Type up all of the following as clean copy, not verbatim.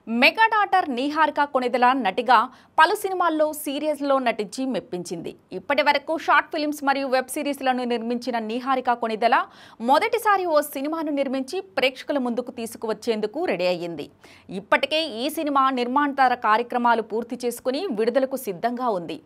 Mega daughter Niharika Konidela నటిగా పలు సినిమాల్లో సీరియల్స్లో నటించి మెప్పించింది. ఇప్పటి వరకు షార్ట్ ఫిల్మ్స్ మరియు వెబ్ సిరీస్లను నిర్మించిన నిహారిక కొణిదెల మొదటిసారి ఓ సినిమాను నిర్మించి ప్రేక్షకుల ముందుకు తీసుకువచ్చేందుకు రెడీ అయ్యింది. ఇప్పటికే ఈ సినిమా నిర్మాణాంతర కార్యక్రమాలు పూర్తి చేసుకుని విడుదలకు సిద్ధంగా ఉంది.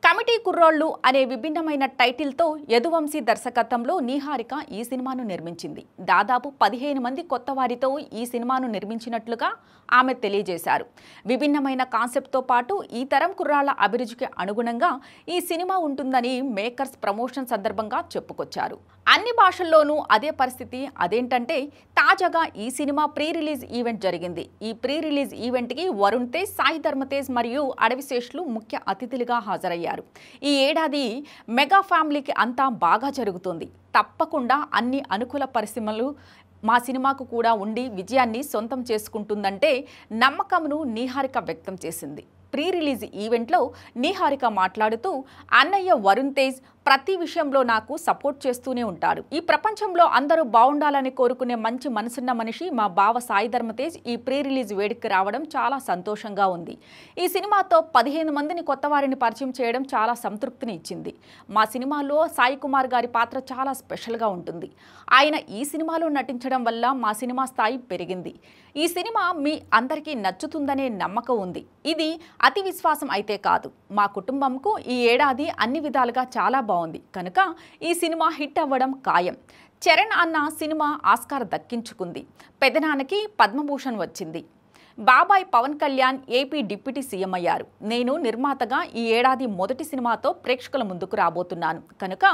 కమిటీ కుర్రోళ్ళు అనే విభిన్నమైన టైటిల్తో యదువంశీ దర్శకత్వంలో నిహారిక ఈ సినిమాను నిర్మించింది. దాదాపు 15 మంది కొత్త వారితో ఈ సినిమాను నిర్మించినట్లుగా ఆమె తెలియజేశారు. విభిన్నమైన కాన్సెప్ట్తో పాటు ఈ తరం కుర్రాళ్ల అభిరుచికి అనుగుణంగా ఈ సినిమా ఉంటుందని మేకర్స్ ప్రమోషన్ సందర్భంగా చెప్పుకొచ్చారు. అన్ని భాషల్లోనూ అదే పరిస్థితి. అదేంటంటే తాజాగా ఈ సినిమా ప్రీ రిలీజ్ ఈవెంట్ జరిగింది. ఈ ప్రీ రిలీజ్ ఈవెంట్కి వరుణ్ తేజ్, సాయి ధర్మతేజ్ మరియు అడవిశేష్లు ముఖ్య అతిథులుగా హాజరయ్యారు. ఈ ఏడాది మెగా ఫ్యామిలీకి అంతా బాగా జరుగుతుంది. తప్పకుండా అన్ని అనుకూల పరిస్థితులు మా సినిమాకు కూడా ఉండి విజయాన్ని సొంతం చేసుకుంటుందంటే నమ్మకంను నిహారిక వ్యక్తం చేసింది. ప్రీ రిలీజ్ ఈవెంట్లో నిహారిక మాట్లాడుతూ, అన్నయ్య వరుణ్ తేజ్ ప్రతి విషయంలో నాకు సపోర్ట్ చేస్తూనే ఉంటాడు. ఈ ప్రపంచంలో అందరూ బాగుండాలని కోరుకునే మంచి మనసున్న మనిషి మా బావ సాయి ధర్మతేజ్ ఈ ప్రీ రిలీజ్ వేడుకకి రావడం చాలా సంతోషంగా ఉంది. ఈ సినిమాతో 15 మందిని కొత్త వారిని పరిచయం చేయడం చాలా సంతృప్తిని ఇచ్చింది. మా సినిమాలో సాయి కుమార్ గారి పాత్ర చాలా స్పెషల్గా ఉంటుంది. ఆయన ఈ సినిమాలో నటించడం వల్ల మా సినిమా స్థాయి పెరిగింది. ఈ సినిమా మీ అందరికీ నచ్చుతుందనే నమ్మకం ఉంది. ఇది అతి విశ్వాసం అయితే కాదు. మా కుటుంబంకు ఈ ఏడాది అన్ని విధాలుగా చాలా బాగుంది కనుక ఈ సినిమా హిట్ అవ్వడం ఖాయం. చరణ్ అన్న సినిమా ఆస్కార్ దక్కించుకుంది. పెదనాన్నకి పద్మభూషణ్ వచ్చింది. బాబాయ్ Pawan Kalyan AP deputy CM అయ్యారు. నేను నిర్మాతగా ఈ ఏడాది మొదటి సినిమాతో ప్రేక్షకుల ముందుకు రాబోతున్నాను కనుక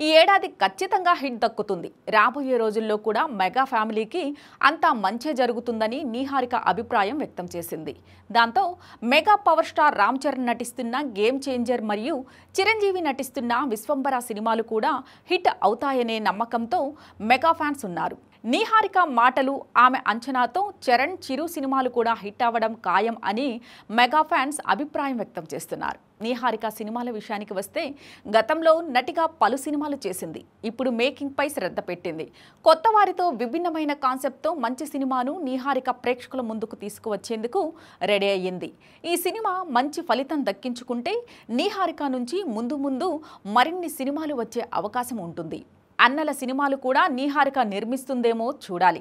ఈ ఏడాది ఖచ్చితంగా హిట్ దక్కుతుంది. రాబోయే రోజుల్లో కూడా మెగా ఫ్యామిలీకి అంతా మంచే జరుగుతుందని నిహారిక అభిప్రాయం వ్యక్తం చేసింది. దాంతో mega power star Ram Charan నటిస్తున్న గేమ్ చేంజర్ మరియు చిరంజీవి నటిస్తున్న విశ్వంబర సినిమాలు కూడా హిట్ అవుతాయనే నమ్మకంతో మెగా ఫ్యాన్స్ ఉన్నారు. నిహారిక మాటలు, ఆమె అంచనాతో చరణ్, చిరు సినిమాలు కూడా హిట్ అవ్వడం ఖాయం అని మెగా ఫ్యాన్స్ అభిప్రాయం వ్యక్తం చేస్తున్నారు. నిహారిక సినిమాల విషయానికి వస్తే గతంలో నటిగా పలు సినిమాలు చేసింది. ఇప్పుడు మేకింగ్పై శ్రద్ధ పెట్టింది. కొత్త వారితో విభిన్నమైన కాన్సెప్ట్తో మంచి సినిమాను నిహారిక ప్రేక్షకుల ముందుకు తీసుకువచ్చేందుకు రెడీ అయ్యింది. ఈ సినిమా మంచి ఫలితం దక్కించుకుంటే నిహారిక నుంచి ముందు మరిన్ని సినిమాలు వచ్చే అవకాశం ఉంటుంది. అన్నల సినిమాలు కూడా నిహారిక నిర్మిస్తుందేమో చూడాలి.